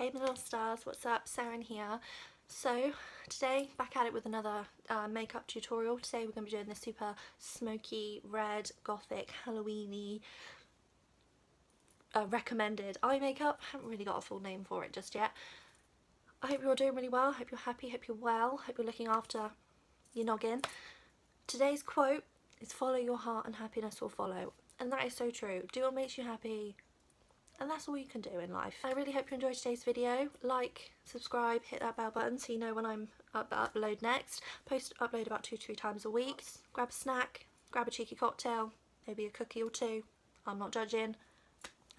Hey my little stars, what's up? Sarah here. So today back at it with another makeup tutorial. Today we're going to be doing this super smoky, red, gothic, Halloweeny recommended eye makeup. I haven't really got a full name for it just yet. I hope you're doing really well, I hope you're happy, hope you're well, hope you're looking after your noggin. Today's quote is follow your heart and happiness will follow. And that is so true. Do what makes you happy. And that's all you can do in life. I really hope you enjoyed today's video. Like, subscribe, hit that bell button so you know when I'm upload next. Upload about 2 to 3 times a week. Grab a snack, grab a cheeky cocktail, maybe a cookie or two. I'm not judging. And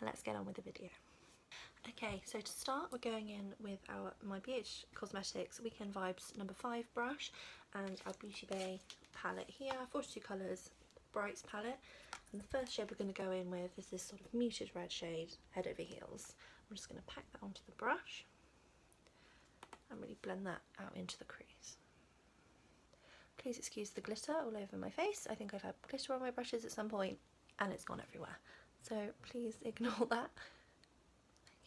let's get on with the video. Okay, so to start we're going in with my BH Cosmetics Weekend Vibes number 5 brush and our Beauty Bay palette here. 42 colours, Brights palette. And the first shade we're going to go in with is this sort of muted red shade, Head Over Heels. I'm just going to pack that onto the brush and really blend that out into the crease. Please excuse the glitter all over my face. I think I've had glitter on my brushes at some point and it's gone everywhere. So please ignore that.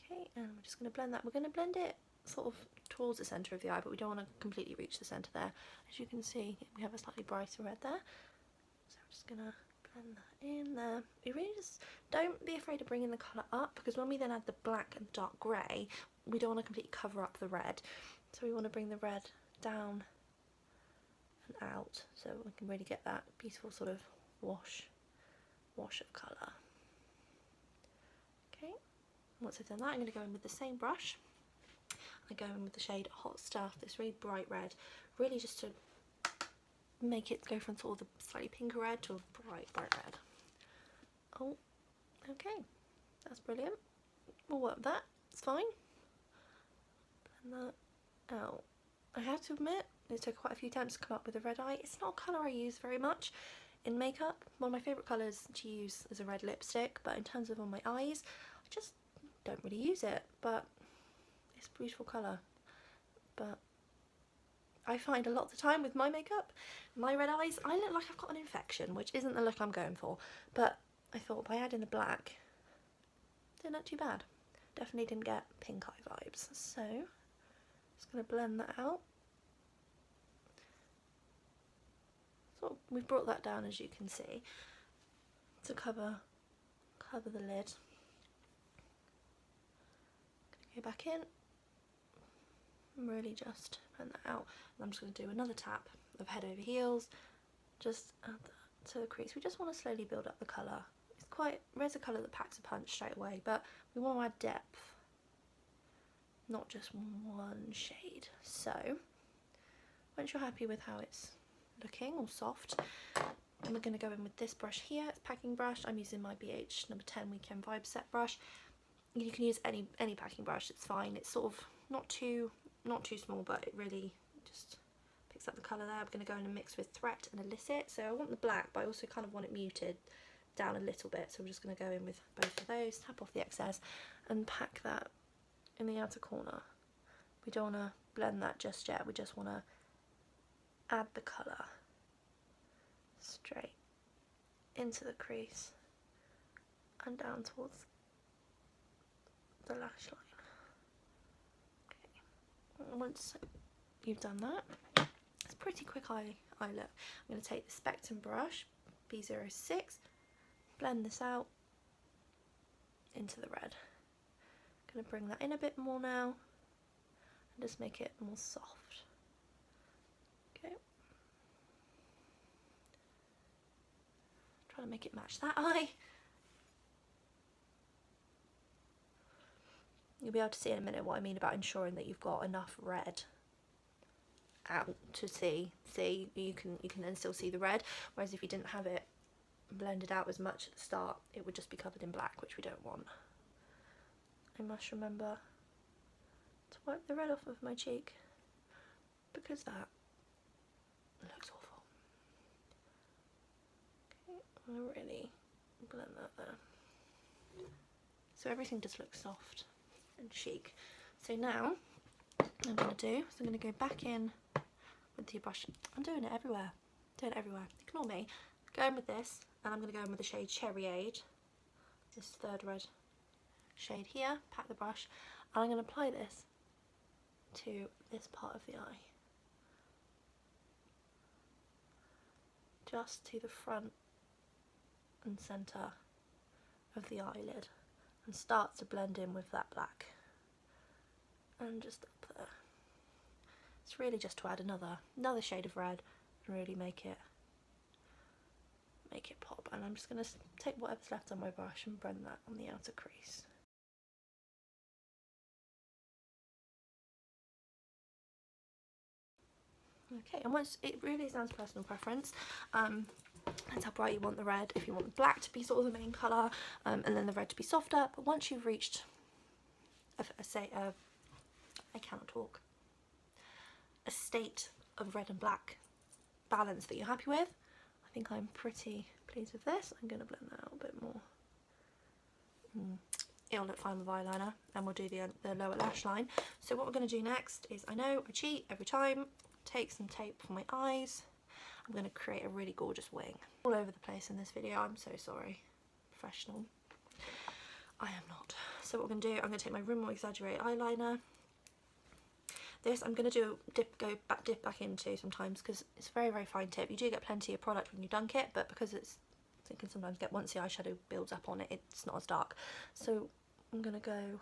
Okay, and we're just going to blend that. We're going to blend it sort of towards the centre of the eye, but we don't want to completely reach the centre there. As you can see, we have a slightly brighter red there. So I'm just going to blend that in there. You really just don't be afraid of bringing the colour up, because when we then add the black and dark grey, we don't want to completely cover up the red. So we want to bring the red down and out so we can really get that beautiful sort of wash of colour. Okay, once I've done that, I'm going to go in with the same brush. I go in with the shade Hot Stuff, this really bright red, really just to make it go from sort of the slightly pinker red to a bright red. Oh, okay, that's brilliant. We'll work with that, it's fine. Blend that out. I have to admit, it took quite a few attempts to come up with a red eye. It's not a colour I use very much in makeup. One of my favourite colours to use is a red lipstick, but in terms of on my eyes, I just don't really use it, but it's a beautiful colour. But I find a lot of the time with my makeup, my red eyes, I look like I've got an infection, which isn't the look I'm going for. But I thought by adding the black, they're not too bad. Definitely didn't get pink eye vibes. So, just going to blend that out. So we've brought that down, as you can see, to cover the lid. Go back in and really just blend that out. And I'm just going to do another tap of Head Over Heels, just add that to the crease. We just want to slowly build up the colour. It's quite, red's a colour that packs a punch straight away, but we want to add depth, not just one shade. So once you're happy with how it's looking, all soft, then we're going to go in with this brush here. It's a packing brush. I'm using my BH number 10 Weekend Vibe set brush. You can use any packing brush, it's fine. It's sort of not too small, but it really just picks up the colour there. I'm going to go in and mix with Threat and Illicit. So I want the black, but I also kind of want it muted down a little bit. So we're just going to go in with both of those, tap off the excess and pack that in the outer corner. We don't want to blend that just yet. We just want to add the colour straight into the crease and down towards the lash line. Okay, once you've done that, it's a pretty quick eye look. I'm going to take the Spectrum brush, B06, blend this out into the red. Going to bring that in a bit more now and just make it more soft. Okay. Try to make it match that eye. You'll be able to see in a minute what I mean about ensuring that you've got enough red out to see. You can then still see the red, whereas if you didn't have it blended out as much at the start, it would just be covered in black, which we don't want. I must remember to wipe the red off of my cheek because that looks awful. Okay, I'll really blend that there. So everything just looks soft and chic. So now what I'm going to do is I'm going to go back in with the brush. I'm doing it everywhere. Ignore me. Go in with this, and I'm going to go in with the shade Cherryade, this third red shade here. Pack the brush. And I'm going to apply this to this part of the eye. Just to the front and centre of the eyelid, and start to blend in with that black. And just up there. It's really just to add another shade of red and really make it pop. And I'm just going to take whatever's left on my brush and blend that on the outer crease. Okay, and once, it really is down to personal preference. That's how bright you want the red. If you want the black to be sort of the main colour, and then the red to be softer. But once you've reached, I cannot talk, a state of red and black balance that you're happy with, I think I'm pretty pleased with this. I'm going to blend that out a bit more. It'll look fine with eyeliner, and we'll do the lower lash line. So what we're going to do next is, I know I cheat every time, take some tape for my eyes. I'm going to create a really gorgeous wing. All over the place in this video, I'm so sorry. Professional. I am not. So what we're going to do, I'm going to take my Rimmel Exaggerate eyeliner. This I'm going to dip back into sometimes, because it's a very, very fine tip. You do get plenty of product when you dunk it, but because it can sometimes get, once the eyeshadow builds up on it, it's not as dark. So I'm going to go,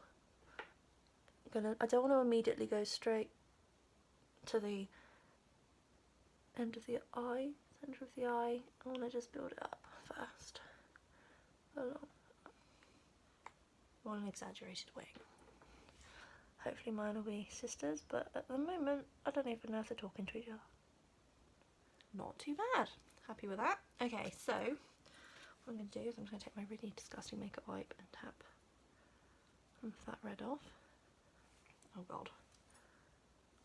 I don't want to immediately go straight to the end of the eye, centre of the eye. I want to just build it up first. Along. I want an exaggerated wing. Hopefully mine will be sisters, but at the moment I don't even know if they're talking to each other. Not too bad. Happy with that. Okay, so what I'm going to do is I'm going to take my really disgusting makeup wipe and tap some of that red off. Oh god.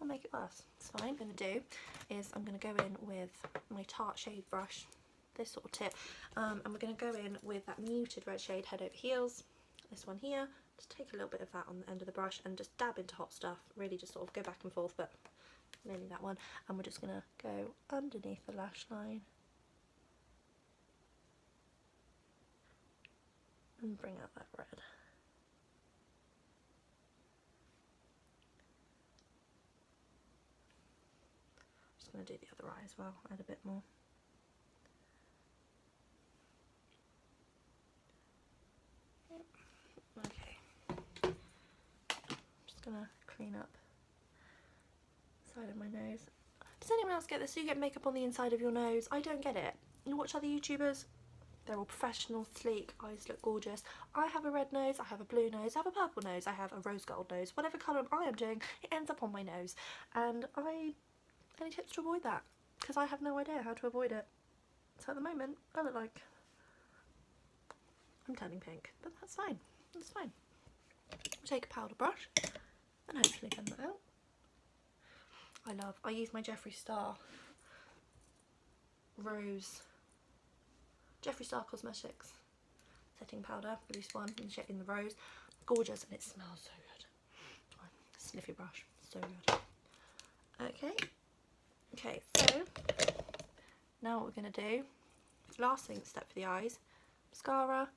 I'll make it worse. It's fine. What I'm going to do is I'm going to go in with my Tarte shade brush, this sort of tip, and we're going to go in with that muted red shade, Head Over Heels, this one here. Just take a little bit of that on the end of the brush and just dab into hot stuff, really just sort of go back and forth, but mainly that one. And we're just going to go underneath the lash line and bring out that red. Just going to do the other eye as well, add a bit more. Okay, just going to clean up the side of my nose. Does anyone else get this? Do you get makeup on the inside of your nose? I don't get it. You watch other YouTubers, they're all professional, sleek, eyes look gorgeous. I have a red nose, I have a blue nose, I have a purple nose, I have a rose gold nose. Whatever colour I am doing, it ends up on my nose. And any tips to avoid that? Because I have no idea how to avoid it. So at the moment, I look like I'm turning pink, but that's fine. That's fine. We'll take a powder brush and hopefully blend that out. I use my Jeffree Star Rose, Jeffree Star Cosmetics setting powder, loose one in the rose. Gorgeous, and it smells so good. Sniffy brush, so good. Okay, so now what we're going to do, last step for the eyes, mascara.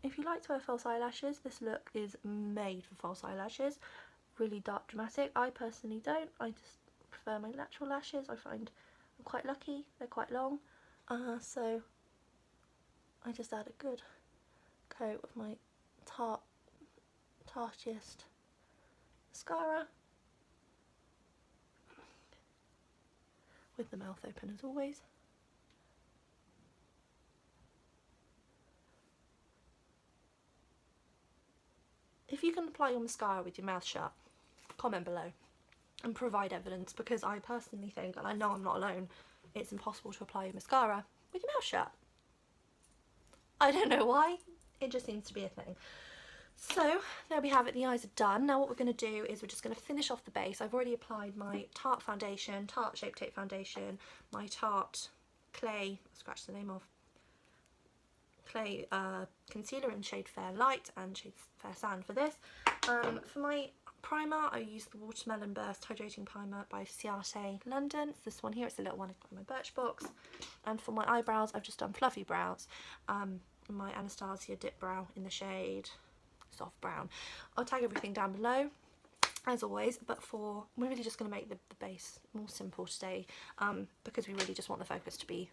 If you like to wear false eyelashes, this look is made for false eyelashes. Really dark, dramatic. I personally don't. I just prefer my natural lashes. I find I'm quite lucky. They're quite long. So I just add a good coat of my Tarteist mascara. With the mouth open as always. If you can apply your mascara with your mouth shut, comment below and provide evidence, because I personally think, and I know I'm not alone, it's impossible to apply your mascara with your mouth shut. I don't know why, it just seems to be a thing. So there we have it, the eyes are done. Now what we're going to do is we're just going to finish off the base. I've already applied my Tarte foundation, Tarte Shape Tape foundation, my Tarte Clay, scratch the name of, Clay concealer in shade Fair Light and shade Fair Sand for this. For my primer, I use the Watermelon Burst Hydrating Primer by Ciate London. It's this one here, it's a little one I've got in my Birchbox. And for my eyebrows, I've just done Fluffy Brows, my Anastasia Dip Brow in the shade soft brown. I'll tag everything down below as always, but we're really just going to make the base more simple today, because we really just want the focus to be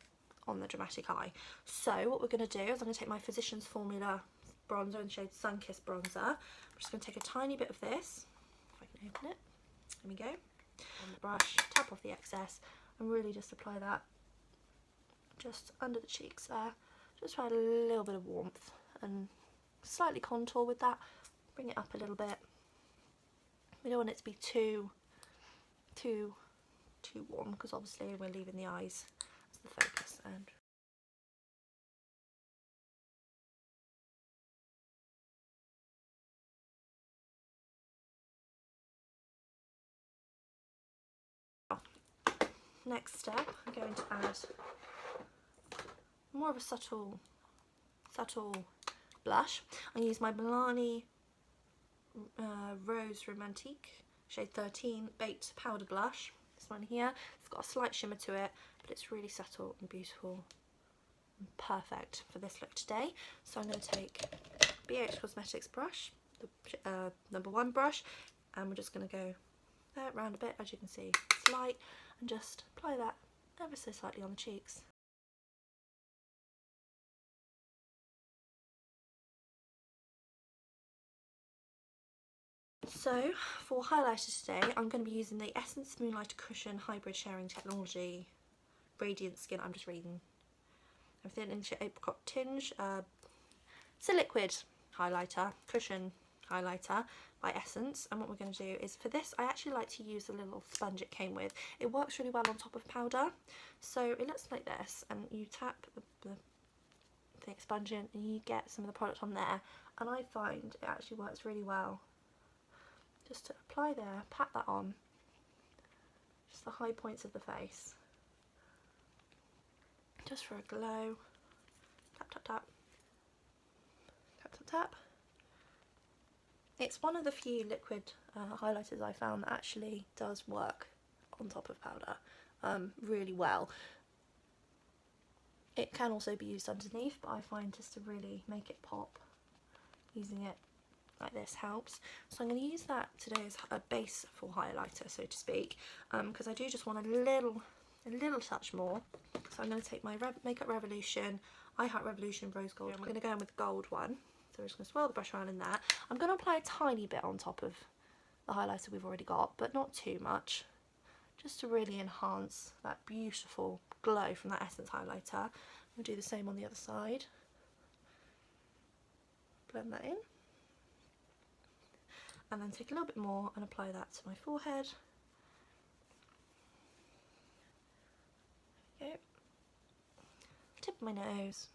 on the dramatic eye. So what we're going to do is I'm going to take my Physicians Formula bronzer in the shade Sunkissed Bronzer. I'm just going to take a tiny bit of this, if I can open it, there we go, on the brush, tap off the excess, and really just apply that just under the cheeks there. Just try a little bit of warmth and slightly contour with that, bring it up a little bit. We don't want it to be too warm, because obviously we're leaving the eyes as the focus. And next step, I'm going to add more of a subtle blush. I use my MILANI Rose Romantique shade 13 baked powder blush. This one here, it's got a slight shimmer to it, but it's really subtle and beautiful and perfect for this look today. So I'm going to take BH Cosmetics brush, the #1 brush, and we're just going to go there around a bit. As you can see, it's light, and just apply that ever so slightly on the cheeks. So for highlighter today, I'm going to be using the Essence Moonlighter Cushion Hybrid Sharing Technology Radiant Skin. I'm just reading everything in Apricot Tinge. It's a liquid highlighter, cushion highlighter by Essence. And what we're going to do is, for this, I actually like to use the little sponge it came with. It works really well on top of powder. So it looks like this, and you tap the thick sponge in and you get some of the product on there. And I find it actually works really well. Just to apply there, pat that on, just the high points of the face, just for a glow. Tap, tap, tap, tap, tap, tap. It's one of the few liquid highlighters I found that actually does work on top of powder really well. It can also be used underneath, but I find just to really make it pop, using it like this helps. So I'm going to use that today as a base for highlighter, so to speak, because I do just want a little touch more. So I'm going to take my Makeup Revolution I Heart Revolution Rose Gold. I'm going to go in with the gold one. So we're just going to swirl the brush around in that. I'm going to apply a tiny bit on top of the highlighter we've already got, but not too much, just to really enhance that beautiful glow from that Essence highlighter. We'll do the same on the other side. Blend that in. And then take a little bit more and apply that to my forehead. There we go. Tip of my nose.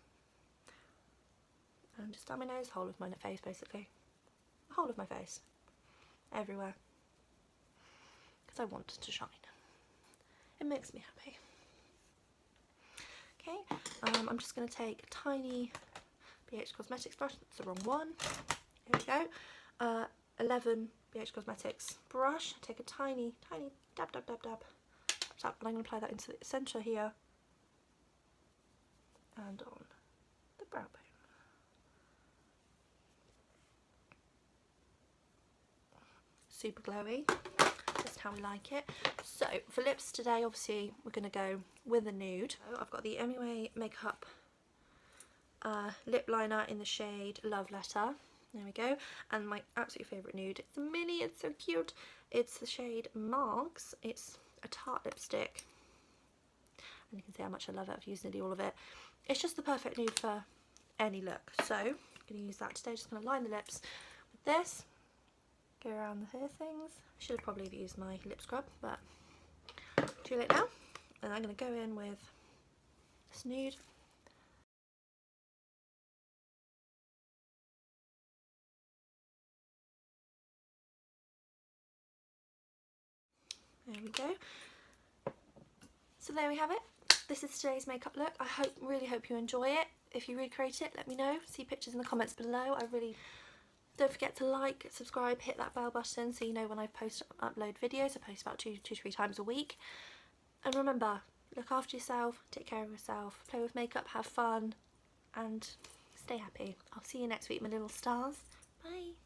And just down my nose, whole of my face basically. The whole of my face. Everywhere. Because I want to shine. It makes me happy. Okay, I'm just going to take a tiny BH Cosmetics brush. That's the wrong one. Here we go. 11 BH Cosmetics brush. Take a tiny dab, dab, dab, dab, tap, and I'm going to apply that into the centre here and on the brow bone. Super glowy, just how we like it. So for lips today, obviously we're going to go with a nude. So I've got the MUA Makeup lip liner in the shade Love Letter. There we go, and my absolute favourite nude. It's a mini, it's so cute. It's the shade Margs. It's a Tarte lipstick, and you can see how much I love it. I've used nearly all of it. It's just the perfect nude for any look. So I'm going to use that today. Just going to line the lips with this. Go around the hair things. Should have probably used my lip scrub, but too late now. And I'm going to go in with this nude. There we go. So there we have it. This is today's makeup look. I really hope you enjoy it. If you recreate it, let me know. See pictures in the comments below. Don't forget to like, subscribe, hit that bell button so you know when I upload videos. I post about 2 to 3 times a week. And remember, look after yourself, take care of yourself, play with makeup, have fun, and stay happy. I'll see you next week, my little stars. Bye.